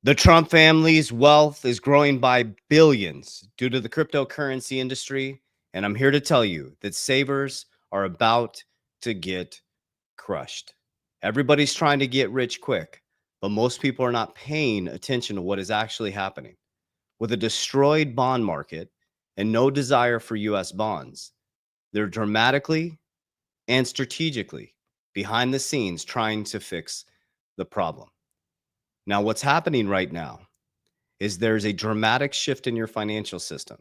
The Trump family's wealth is growing by billions due to the cryptocurrency industry. And I'm here to tell you that savers are about to get crushed. Everybody's trying to get rich quick, but most people are not paying attention to what is actually happening. With a destroyed bond market and no desire for US bonds, they're dramatically and strategically behind the scenes trying to fix the problem. Now, what's happening right now is there's a dramatic shift in your financial system.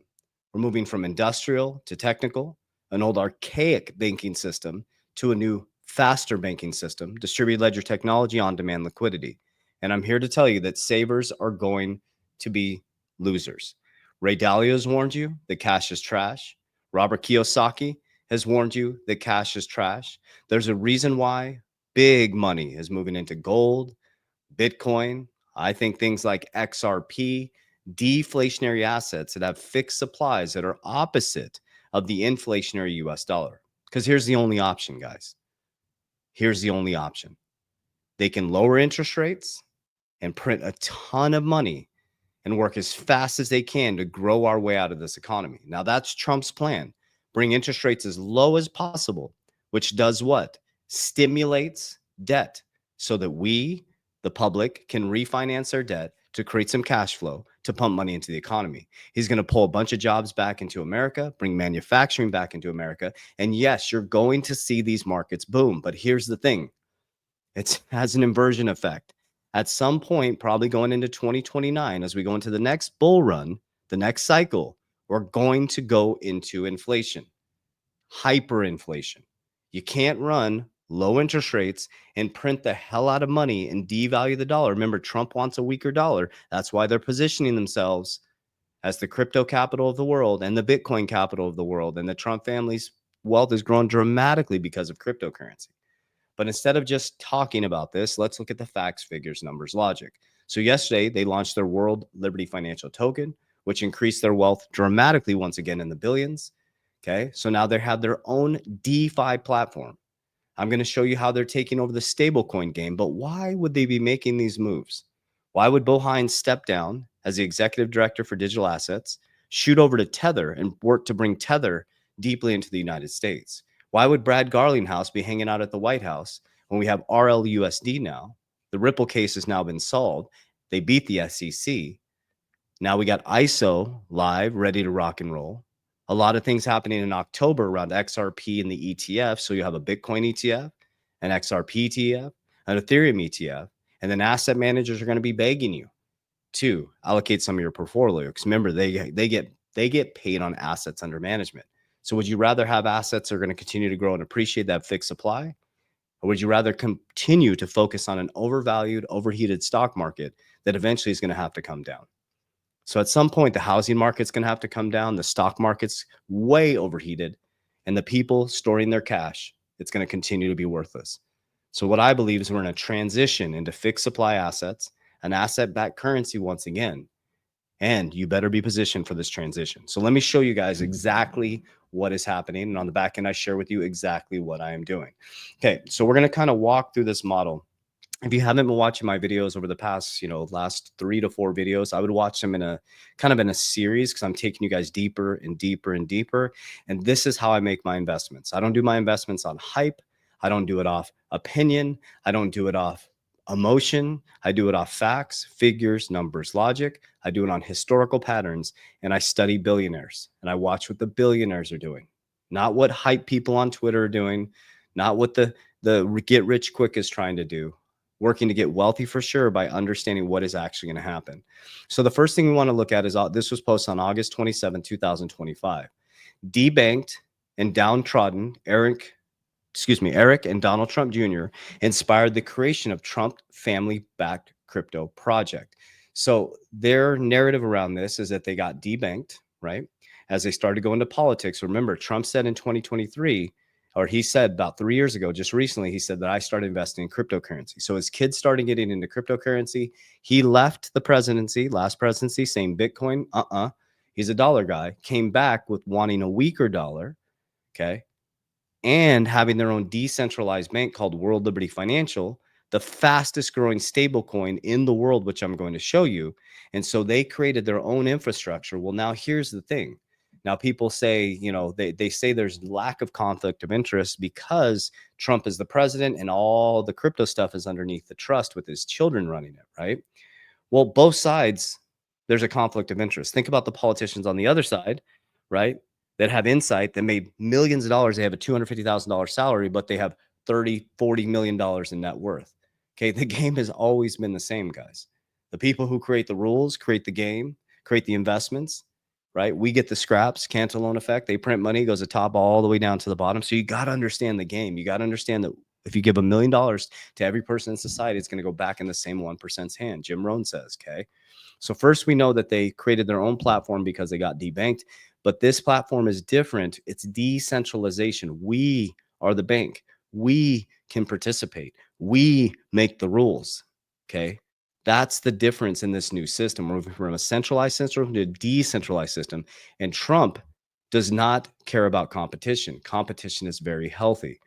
We're moving from industrial to technical, an old archaic banking system to a new, faster banking system, distributed ledger technology, on demand liquidity. And I'm here to tell you that savers are going to be losers. Ray Dalio has warned you that cash is trash. Robert Kiyosaki has warned you that cash is trash. There's a reason why big money is moving into gold, Bitcoin. I think things like XRP, deflationary assets that have fixed supplies that are opposite of the inflationary US dollar. Because here's the only option, guys. Here's the only option. They can lower interest rates and print a ton of money and work as fast as they can to grow our way out of this economy. Now, that's Trump's plan. Bring interest rates as low as possible, which does what? Stimulates debt so that we, the public, can refinance our debt to create some cash flow to pump money into the economy. He's going to pull a bunch of jobs back into America, bring manufacturing back into America. And yes, you're going to see these markets boom. But here's the thing, it has an inversion effect. At some point, probably going into 2029, as we go into the next bull run, the next cycle, we're going to go into inflation, hyperinflation. You can't run low interest rates and print the hell out of money and devalue the dollar. Remember, Trump wants a weaker dollar. That's why they're positioning themselves as the crypto capital of the world and the Bitcoin capital of the world. And the Trump family's wealth has grown dramatically because of cryptocurrency. But instead of just talking about this, let's look at the facts, figures, numbers, logic. So yesterday, they launched their World Liberty Financial Token, which increased their wealth dramatically once again in the billions. Okay, so now they have their own DeFi platform. I'm going to show you how they're taking over the stablecoin game. But why would they be making these moves? Why would Bo Hines step down as the executive director for digital assets, shoot over to Tether, and work to bring Tether deeply into the United States? Why would Brad Garlinghouse be hanging out at the White House when we have RLUSD now? The Ripple case has now been solved. They beat the SEC. Now we got ISO live, ready to rock and roll. A lot of things happening in October around XRP and the ETF. So you have a Bitcoin ETF, an XRP ETF, an Ethereum ETF, and then asset managers are going to be begging you to allocate some of your portfolio. Because remember, they get paid on assets under management. So would you rather have assets that are going to continue to grow and appreciate that fixed supply? Or would you rather continue to focus on an overvalued, overheated stock market that eventually is going to have to come down? So at some point, the housing market's going to have to come down. The stock market's way overheated. And the people storing their cash, it's going to continue to be worthless. So what I believe is we're in a transition into fixed supply assets, an asset-backed currency once again. And you better be positioned for this transition. So let me show you guys exactly what is happening. And on the back end, I share with you exactly what I am doing. Okay, so we're going to kind of walk through this model. If you haven't been watching my videos over the past, last 3 to 4 videos, I would watch them in a kind of in a series because I'm taking you guys deeper and deeper and deeper. And this is how I make my investments. I don't do my investments on hype. I don't do it off opinion. I don't do it off emotion. I do it off facts, figures, numbers, logic. I do it on historical patterns. And I study billionaires and I watch what the billionaires are doing, not what hype people on Twitter are doing, not what the get rich quick is trying to do. Working to get wealthy for sure by understanding what is actually going to happen. So the first thing we want to look at is this was posted on August 27, 2025. Debanked and downtrodden Eric and Donald Trump Jr. inspired the creation of Trump family-backed crypto project. So their narrative around this is that they got debanked, right? As they started going to politics. Remember, Trump said in 2023, or he said about 3 years ago, just recently, he said that I started investing in cryptocurrency. So his kids started getting into cryptocurrency. He left the presidency, last presidency, saying Bitcoin, he's a dollar guy, came back with wanting a weaker dollar, okay, and having their own decentralized bank called World Liberty Financial the fastest growing stable coin in the world, which I'm going to show you. And so they created their own infrastructure. Well, now here's the thing. Now people say, they say there's lack of conflict of interest because Trump is the president and all the crypto stuff is underneath the trust with his children running it, right? Well, both sides, there's a conflict of interest. Think about the politicians on the other side, right? That have insight, that made millions of dollars. They have a $250,000 salary, but they have 30, $40 million in net worth. Okay. The game has always been the same, guys. The people who create the rules, create the game, create the investments, right? We get the scraps, Cantillon effect. They print money, goes the top all the way down to the bottom. So you got to understand the game. You got to understand that if you give $1 million to every person in society, it's going to go back in the same 1%'s hand. Jim Rohn says, okay. So first we know that they created their own platform because they got debanked, but this platform is different. It's decentralization. We are the bank. We can participate. We make the rules. Okay. That's the difference in this new system. We're moving from a centralized system to a decentralized system. And Trump does not care about competition. Competition is very healthy.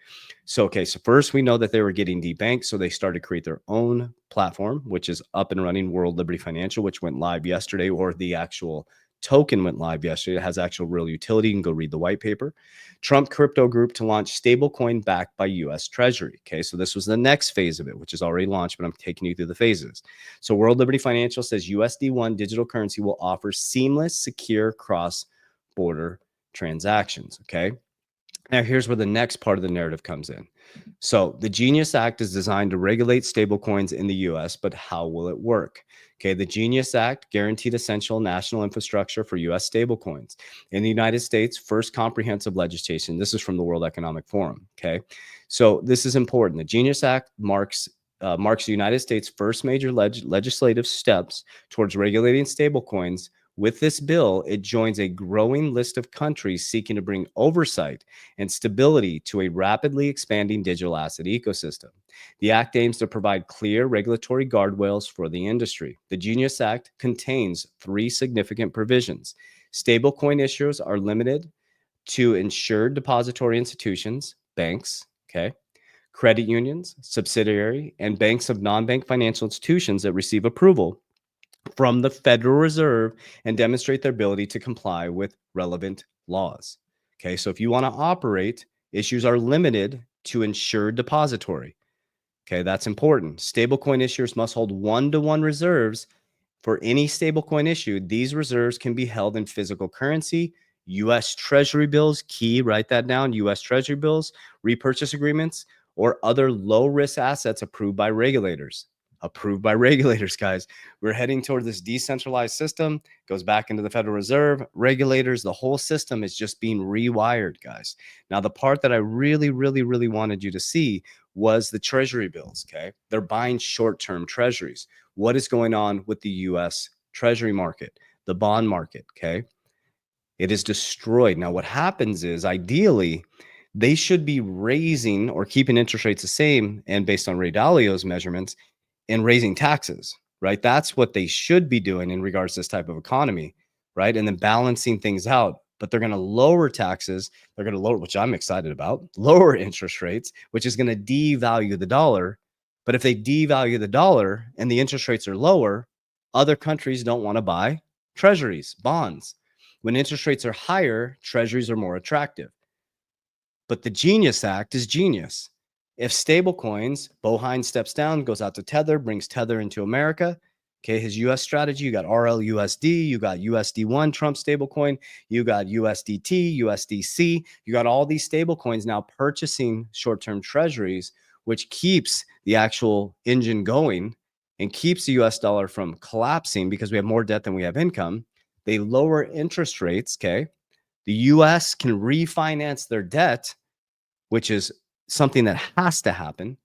So, okay, so first we know that they were getting debanked. So they started to create their own platform, which is up and running, World Liberty Financial, which went live yesterday, or the actual token went live yesterday. It has actual real utility. You can go read the white paper. Trump Crypto Group to launch stablecoin backed by US Treasury. Okay, so this was the next phase of it, which is already launched, but I'm taking you through the phases. So World Liberty Financial says USD1 digital currency will offer seamless, secure cross-border transactions. Okay. Now, here's where the next part of the narrative comes in. So, the Genius Act is designed to regulate stablecoins in the US, but how will it work? Okay, the Genius Act guaranteed essential national infrastructure for US stablecoins. In the United States, first comprehensive legislation. This is from the World Economic Forum. Okay, so this is important. The Genius Act marks the United States' first major legislative steps towards regulating stablecoins. With this bill, it joins a growing list of countries seeking to bring oversight and stability to a rapidly expanding digital asset ecosystem. The act aims to provide clear regulatory guardrails for the industry. The Genius Act contains three significant provisions. Stablecoin issuers are limited to insured depository institutions, banks, okay, credit unions, subsidiary, and banks of non-bank financial institutions that receive approval from the Federal Reserve and demonstrate their ability to comply with relevant laws. Okay, so if you want to operate, issues are limited to insured depository. Okay, that's important. Stablecoin issuers must hold one-to-one reserves for any stablecoin issued. These reserves can be held in physical currency, US Treasury bills, key, write that down, US Treasury bills, repurchase agreements, or other low-risk assets approved by regulators. Approved by regulators, guys. We're heading toward this decentralized system, goes back into the Federal Reserve, regulators, the whole system is just being rewired, guys. Now, the part that I really, really, really wanted you to see was the Treasury bills, okay? They're buying short-term treasuries. What is going on with the US Treasury market, the bond market, okay? It is destroyed. Now, what happens is ideally, they should be raising or keeping interest rates the same. And based on Ray Dalio's measurements, and raising taxes, right? That's what they should be doing in regards to this type of economy, right? And then balancing things out. But they're going to lower taxes. They're going to lower, which I'm excited about, lower interest rates, which is going to devalue the dollar. But if they devalue the dollar and the interest rates are lower, other countries don't want to buy treasuries, bonds. When interest rates are higher, treasuries are more attractive. But the Genius Act is genius. If stablecoins, Bohine steps down, goes out to Tether, brings Tether into America. Okay, his US strategy, you got RLUSD, you got USD1, Trump stablecoin, you got USDT, USDC, you got all these stablecoins now purchasing short term treasuries, which keeps the actual engine going and keeps the US dollar from collapsing because we have more debt than we have income. They lower interest rates. Okay, the US can refinance their debt, which is something that has to happen.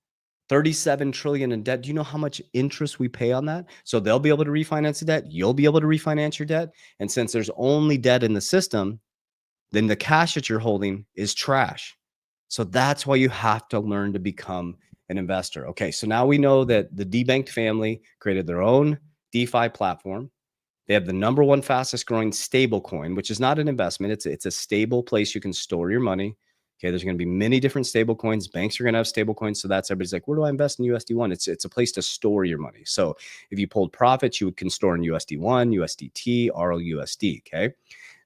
37 trillion in debt. Do you know how much interest we pay on that? So they'll be able to refinance the debt. You'll be able to refinance your debt. And since there's only debt in the system, then the cash that you're holding is trash. So that's why you have to learn to become an investor. Okay, so now we know that the debanked family created their own DeFi platform. They have the number one fastest growing stable coin, which is not an investment. It's a stable place you can store your money. Okay, there's going to be many different stable coins. Banks are going to have stable coins. So that's everybody's like, where do I invest in USD1? It's a place to store your money. So if you pulled profits, you can store in USD1, USDT, RLUSD. Okay.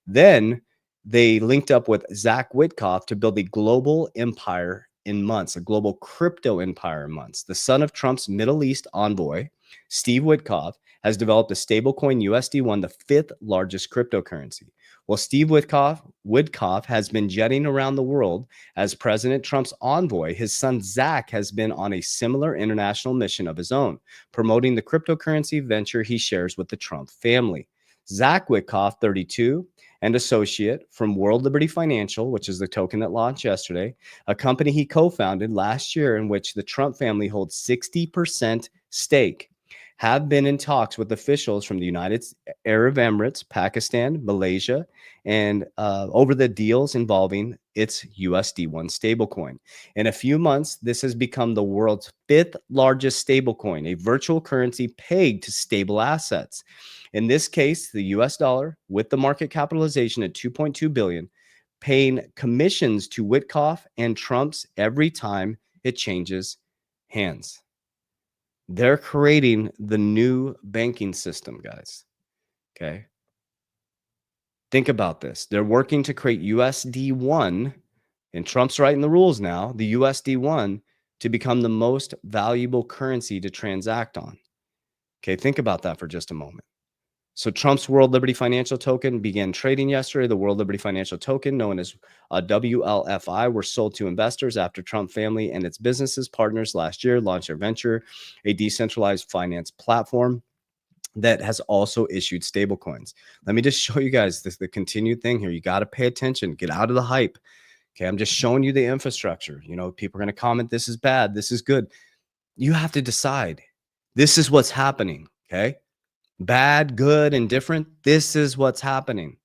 Then they linked up with Zach Witkoff to build a global empire in months, a global crypto empire in months. The son of Trump's Middle East envoy, Steve Witkoff, has developed a stablecoin USD1, the fifth largest cryptocurrency. Well, Steve Witkoff has been jetting around the world as President Trump's envoy. His son Zach has been on a similar international mission of his own, promoting the cryptocurrency venture he shares with the Trump family. Zach Witkoff, 32, and associate from World Liberty Financial, which is the token that launched yesterday, a company he co-founded last year in which the Trump family holds 60% stake, have been in talks with officials from the United Arab Emirates, Pakistan, Malaysia, and over the deals involving its USD1 stablecoin. In a few months, this has become the world's fifth largest stablecoin, a virtual currency pegged to stable assets. In this case, the US dollar with the market capitalization at 2.2 billion, paying commissions to Witkoff and Trump's every time it changes hands. They're creating the new banking system, guys. Okay. Think about this. They're working to create USD1, and Trump's writing the rules now, the USD1 to become the most valuable currency to transact on. Okay. Think about that for just a moment. So Trump's World Liberty Financial Token began trading yesterday. The World Liberty Financial Token, known as WLFI, were sold to investors after Trump family and its businesses partners last year launched their venture, a decentralized finance platform that has also issued stablecoins. Let me just show you guys the continued thing here. You got to pay attention. Get out of the hype. Okay, I'm just showing you the infrastructure. You know, people are going to comment, this is bad, this is good. You have to decide. This is what's happening. Okay. Bad, good, and different. This is what's happening.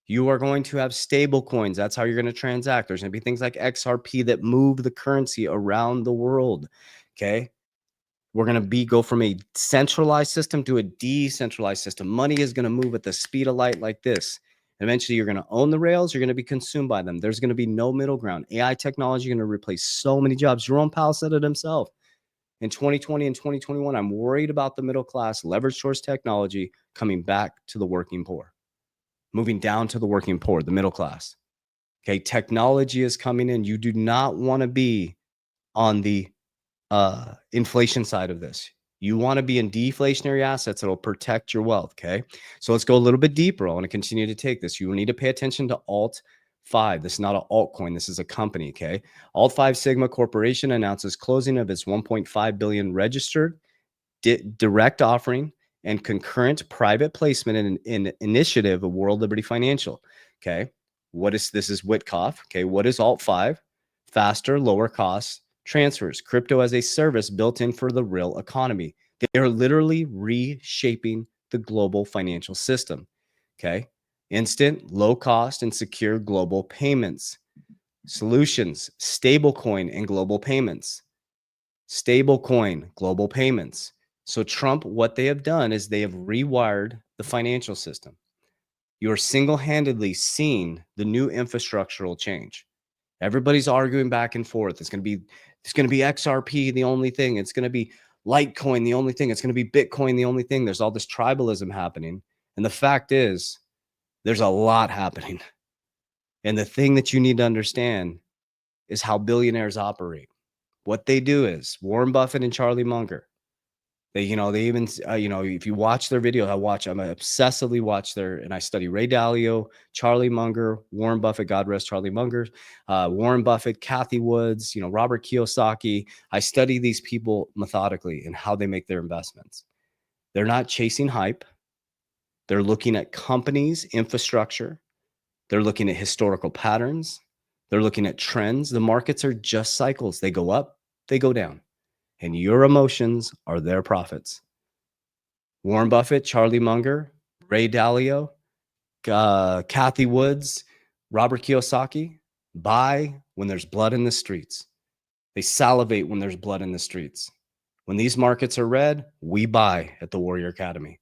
You are going to have stable coins. That's how you're going to transact. There's going to be things like XRP that move the currency around the world. Okay. We're going to go from a centralized system to a decentralized system. Money is going to move at the speed of light like this. Eventually, you're going to own the rails. You're going to be consumed by them. There's going to be no middle ground. AI technology is going to replace so many jobs. Jerome Powell said it himself. In 2020 and 2021, I'm worried about the middle class leverage source technology coming back to the working poor, moving down to the working poor, the middle class. Okay, technology is coming in. You do not want to be on the inflation side of this. You want to be in deflationary assets that will protect your wealth. Okay, so let's go a little bit deeper. I want to continue to take this. You need to pay attention to Alt 5. This is not an altcoin. This is a company. Okay. Alt 5 Sigma Corporation announces closing of its 1.5 billion registered direct offering and concurrent private placement in initiative of World Liberty Financial. Okay. This is Witkoff. Okay. What is Alt 5? Faster, lower costs transfers, crypto as a service built in for the real economy. They are literally reshaping the global financial system. Okay. Instant, low cost, and secure global payments. Solutions, stablecoin and global payments. Stablecoin, global payments. So Trump, what they have done is they have rewired the financial system. You are single-handedly seeing the new infrastructural change. Everybody's arguing back and forth. It's going to be XRP the only thing. It's going to be Litecoin the only thing. It's going to be Bitcoin the only thing. There's all this tribalism happening. And the fact is, there's a lot happening. And the thing that you need to understand is how billionaires operate. What they do is Warren Buffett and Charlie Munger. They even, if you watch their video, I'm obsessively watch and I study Ray Dalio, Charlie Munger, Warren Buffett, God rest Charlie Munger, Warren Buffett, Kathy Woods, Robert Kiyosaki. I study these people methodically and how they make their investments. They're not chasing hype. They're looking at companies, infrastructure. They're looking at historical patterns. They're looking at trends. The markets are just cycles. They go up, they go down. And your emotions are their profits. Warren Buffett, Charlie Munger, Ray Dalio, Kathy Woods, Robert Kiyosaki buy when there's blood in the streets. They salivate when there's blood in the streets. When these markets are red, we buy at the Warrior Academy.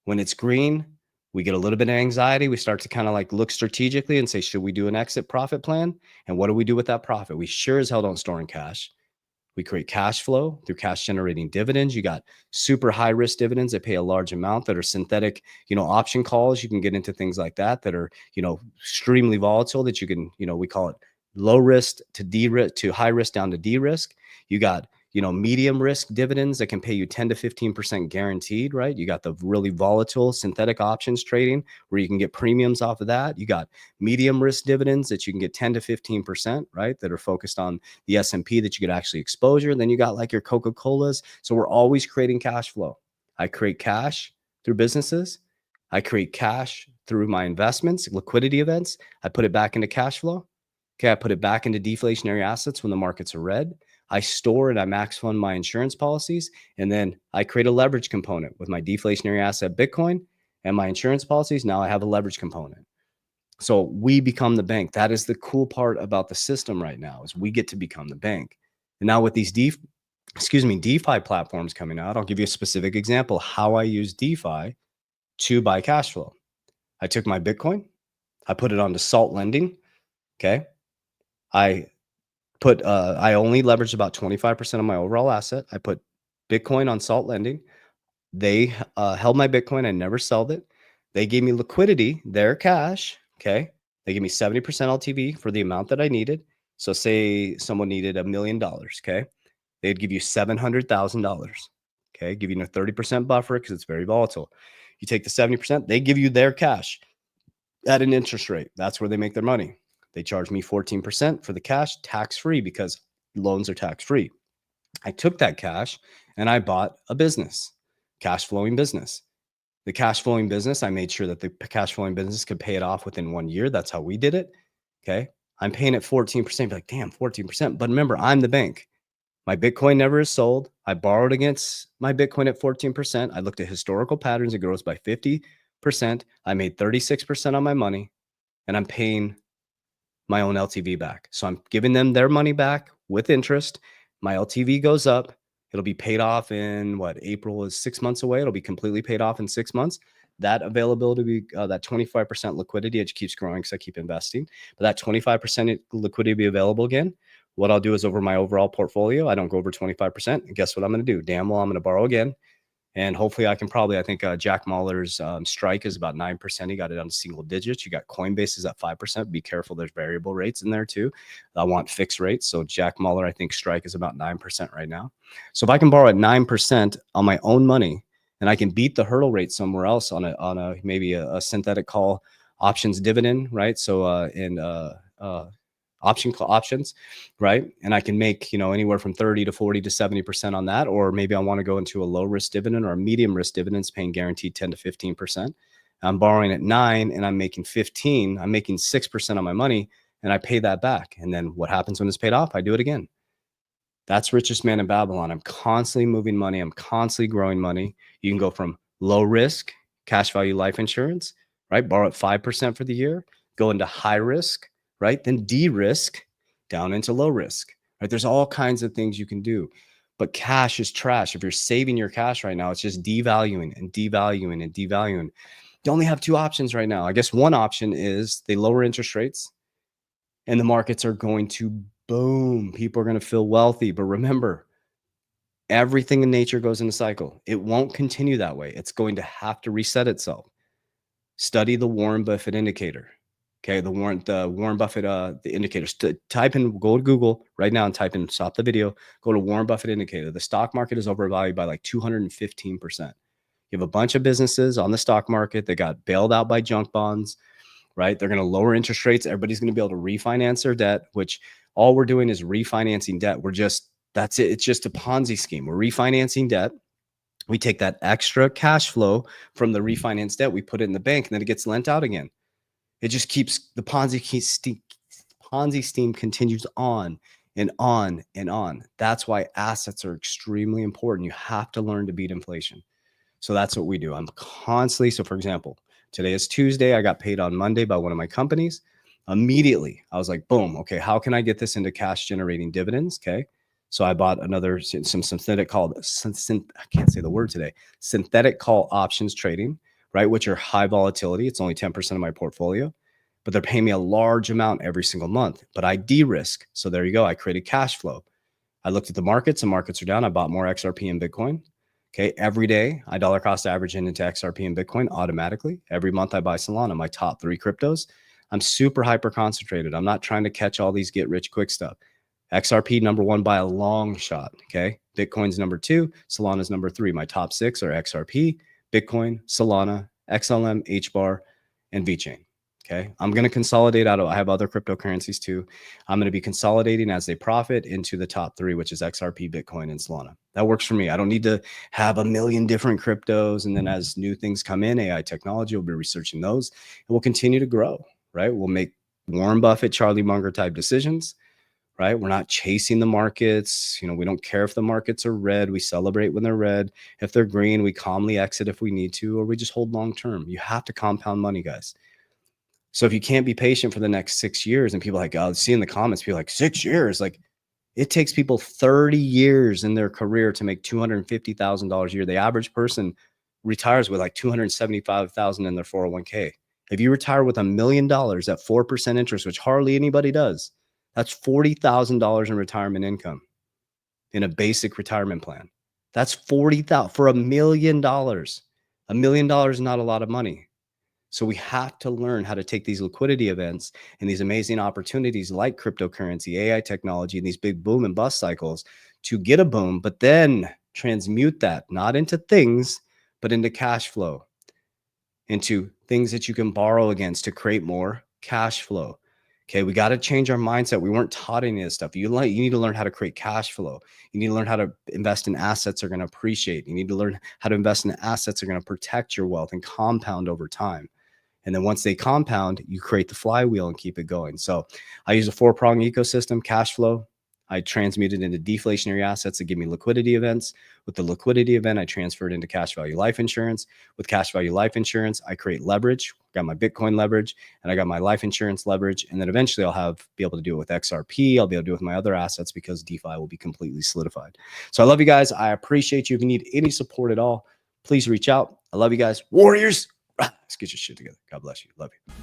When it's green, We get a little bit of anxiety. We start to kind of like look strategically and say, should we do an exit profit plan? And what do we do with that profit? We sure as hell don't store in cash. We create cash flow through cash generating dividends. You got super high risk dividends that pay a large amount that are synthetic, option calls. You can get into things like that that are, extremely volatile that you can, we call it low risk to D risk to high risk down to D risk. You got, medium risk dividends that can pay you 10 to 15% guaranteed, right? You got the really volatile synthetic options trading where you can get premiums off of that. You got medium risk dividends that you can get 10 to 15%, right? That are focused on the S&P that you get actually exposure. Then you got like your Coca-Colas. So we're always creating cash flow. I create cash through businesses. I create cash through my investments, liquidity events. I put it back into cash flow. Okay, I put it back into deflationary assets when the markets are red. I store and I max fund my insurance policies. And then I create a leverage component with my deflationary asset Bitcoin and my insurance policies. Now I have a leverage component. So we become the bank. That is the cool part about the system right now is we get to become the bank. And now with these DeFi platforms coming out, I'll give you a specific example how I use DeFi to buy cash flow. I took my Bitcoin, I put it onto Salt Lending. Okay. I only leveraged about 25% of my overall asset. I put Bitcoin on Salt Lending. They held my Bitcoin. I never sold it. They gave me liquidity, their cash. Okay. They gave me 70% LTV for the amount that I needed. So say someone needed $1 million. Okay. They'd give you $700,000. Okay. Give you a 30% buffer because it's very volatile. You take the 70%, they give you their cash at an interest rate. That's where they make their money. They charge me 14% for the cash, tax-free because loans are tax-free. I took that cash and I bought a business, cash flowing business. The cash flowing business, I made sure that the cash flowing business could pay it off within 1 year. That's how we did it. Okay. I'm paying it 14%. Be like, damn, 14%. But remember, I'm the bank. My Bitcoin never is sold. I borrowed against my Bitcoin at 14%. I looked at historical patterns. It grows by 50%. I made 36% on my money and I'm paying my own LTV back. So I'm giving them their money back with interest. My LTV goes up. It'll be paid off in April is 6 months away. It'll be completely paid off in 6 months. That availability, that 25% liquidity, it keeps growing because I keep investing. But that 25% liquidity will be available again. What I'll do is over my overall portfolio, I don't go over 25%. And guess what I'm going to do? Damn well, I'm going to borrow again. And hopefully I think Jack Mallers' strike is about 9%. He got it on single digits. You got Coinbase is at 5%. Be careful. There's variable rates in there too. I want fixed rates. So Jack Mallers, I think strike is about 9% right now. So if I can borrow at 9% on my own money and I can beat the hurdle rate somewhere else on a maybe a synthetic call options dividend, right? So options, right? And I can make, anywhere from 30 to 40 to 70% on that. Or maybe I want to go into a low risk dividend or a medium risk dividends paying guaranteed 10 to 15%. I'm borrowing at 9 and I'm making 15. I'm making 6% on my money and I pay that back. And then what happens when it's paid off? I do it again. That's richest man in Babylon. I'm constantly moving money. I'm constantly growing money. You can go from low risk, cash value life insurance, right? Borrow at 5% for the year, go into high risk, right? Then de-risk down into low risk, right? There's all kinds of things you can do. But cash is trash. If you're saving your cash right now, it's just devaluing and devaluing and devaluing. You only have two options right now. I guess one option is they lower interest rates and the markets are going to boom. People are going to feel wealthy. But remember, everything in nature goes in a cycle. It won't continue that way. It's going to have to reset itself. Study the Warren Buffett indicator. Okay, the Warren Buffett the indicators. Go to Google right now and type in, stop the video, go to Warren Buffett indicator. The stock market is overvalued by like 215%. You have a bunch of businesses on the stock market that got bailed out by junk bonds, right? They're going to lower interest rates. Everybody's going to be able to refinance their debt, which all we're doing is refinancing debt. That's it. It's just a Ponzi scheme. We're refinancing debt. We take that extra cash flow from the refinanced debt, we put it in the bank, and then it gets lent out again. It just keeps the Ponzi scheme continues on and on and on. That's why assets are extremely important. You have to learn to beat inflation. So that's what we do. I'm constantly, so for example, today is Tuesday. I got paid on Monday by one of my companies. Immediately, I was like, boom, okay, how can I get this into cash generating dividends? Okay. So I bought some synthetic called, I can't say the word today, synthetic call options trading, right? Which are high volatility. It's only 10% of my portfolio, but they're paying me a large amount every single month. But I de-risk. So there you go. I created cash flow. I looked at the markets and markets are down. I bought more XRP and Bitcoin. Okay. Every day I dollar cost average into XRP and Bitcoin automatically. Every month I buy Solana, my top 3 cryptos. I'm super hyper concentrated. I'm not trying to catch all these get rich quick stuff. XRP number 1 by a long shot. Okay. Bitcoin's number 2. Solana's number 3. My top 6 are XRP, Bitcoin, Solana, XLM, HBAR, and VeChain. Okay. I'm going to consolidate out. I have other cryptocurrencies too. I'm going to be consolidating as they profit into the top 3, which is XRP, Bitcoin, and Solana. That works for me. I don't need to have a million different cryptos. And then as new things come in, AI technology, we'll be researching those and we'll continue to grow, right? We'll make Warren Buffett, Charlie Munger type decisions, right? We're not chasing the markets. We don't care if the markets are red. We celebrate when they're red. If they're green, we calmly exit if we need to, or we just hold long term. You have to compound money, guys. So if you can't be patient for the next 6 years, and people like, I'll see in the comments, people like 6 years, like it takes people 30 years in their career to make $250,000 a year. The average person retires with like 275,000 in their 401k. If you retire with $1 million at 4% interest, which hardly anybody does, that's $40,000 in retirement income in a basic retirement plan. That's $40,000 for $1 million. $1 million is not a lot of money. So we have to learn how to take these liquidity events and these amazing opportunities like cryptocurrency, AI technology, and these big boom and bust cycles to get a boom, but then transmute that not into things, but into cash flow, into things that you can borrow against to create more cash flow. Okay, we got to change our mindset. We weren't taught any of this stuff. You need to learn how to create cash flow. You need to learn how to invest in assets that are going to appreciate. You need to learn how to invest in assets that are going to protect your wealth and compound over time. And then once they compound, you create the flywheel and keep it going. So I use a 4-prong ecosystem: cash flow. I transmute it into deflationary assets that give me liquidity events. With the liquidity event, I transfer it into cash value life insurance. With cash value life insurance, I create leverage. Got my Bitcoin leverage and I got my life insurance leverage. And then eventually I'll be able to do it with XRP. I'll be able to do it with my other assets because DeFi will be completely solidified. So I love you guys. I appreciate you. If you need any support at all, please reach out. I love you guys. Warriors. Let's get your shit together. God bless you. Love you.